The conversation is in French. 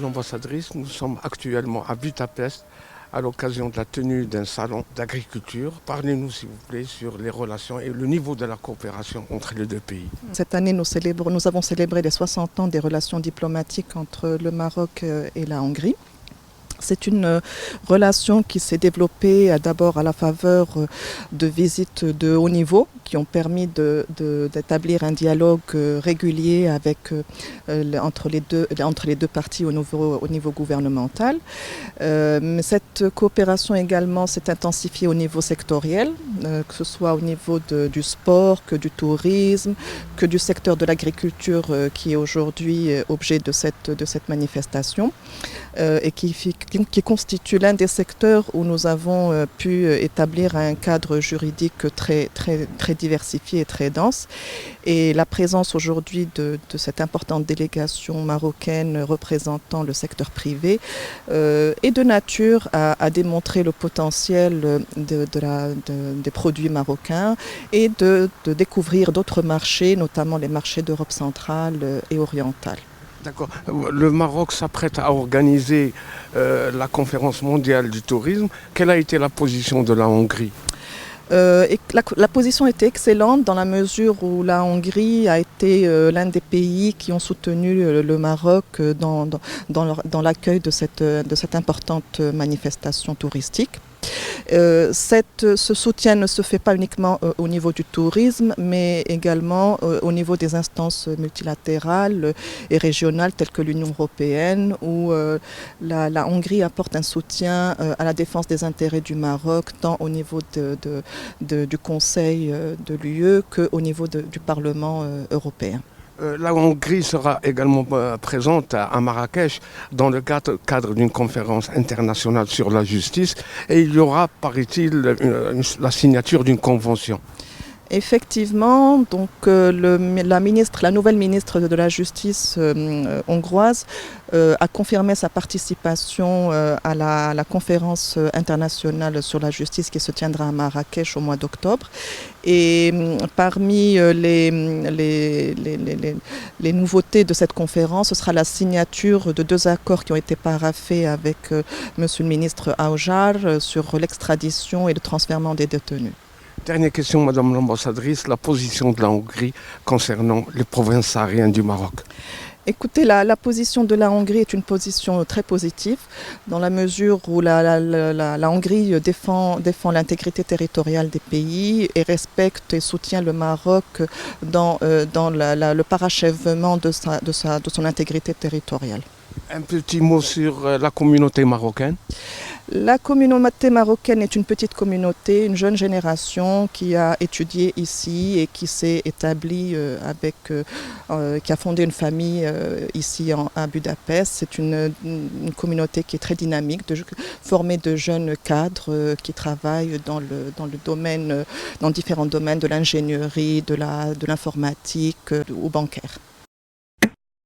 l'ambassadrice, nous sommes actuellement à Budapest à l'occasion de la tenue d'un salon d'agriculture. Parlez-nous s'il vous plaît sur les relations et le niveau de la coopération entre les deux pays. Cette année, nous avons célébré les 60 ans des relations diplomatiques entre le Maroc et la Hongrie. C'est une relation qui s'est développée d'abord à la faveur de visites de haut niveau qui ont permis d'établir un dialogue régulier entre les deux parties au niveau gouvernemental. Mais cette coopération également s'est intensifiée au niveau sectoriel, que ce soit au niveau du sport, que du tourisme, que du secteur de l'agriculture qui est aujourd'hui objet de cette manifestation et qui constitue l'un des secteurs où nous avons pu établir un cadre juridique très diversifié et très dense. Et la présence aujourd'hui de cette importante délégation marocaine représentant le secteur privé est de nature à démontrer le potentiel des produits marocains et de découvrir d'autres marchés, notamment les marchés d'Europe centrale et orientale. D'accord. Le Maroc s'apprête à organiser la conférence mondiale du tourisme. Quelle a été la position de la Hongrie ? La position était excellente dans la mesure où la Hongrie a été l'un des pays qui ont soutenu le Maroc dans l'accueil de cette importante manifestation touristique. Ce soutien ne se fait pas uniquement au niveau du tourisme, mais également au niveau des instances multilatérales et régionales telles que l'Union européenne, où la Hongrie apporte un soutien à la défense des intérêts du Maroc, tant au niveau du Conseil de l'UE qu'au niveau du Parlement européen. La Hongrie sera également présente à Marrakech dans le cadre d'une conférence internationale sur la justice et il y aura, paraît-il, la signature d'une convention. Effectivement, donc la nouvelle ministre de la Justice hongroise a confirmé sa participation à la conférence internationale sur la justice qui se tiendra à Marrakech au mois d'octobre. Et parmi les nouveautés de cette conférence, ce sera la signature de 2 accords qui ont été paraphés avec Monsieur le ministre Aoujar sur l'extradition et le transfèrement des détenus. Dernière question, Madame l'ambassadrice, la position de la Hongrie concernant les provinces sahariennes du Maroc. Écoutez, la position de la Hongrie est une position très positive dans la mesure où la Hongrie défend l'intégrité territoriale des pays et respecte et soutient le Maroc dans le parachèvement de son intégrité territoriale. Un petit mot sur la communauté marocaine. La communauté marocaine est une petite communauté, une jeune génération qui a étudié ici et qui s'est établie qui a fondé une famille ici à Budapest. C'est une communauté qui est très dynamique, formée de jeunes cadres qui travaillent dans différents domaines de l'ingénierie, de l'informatique ou bancaire.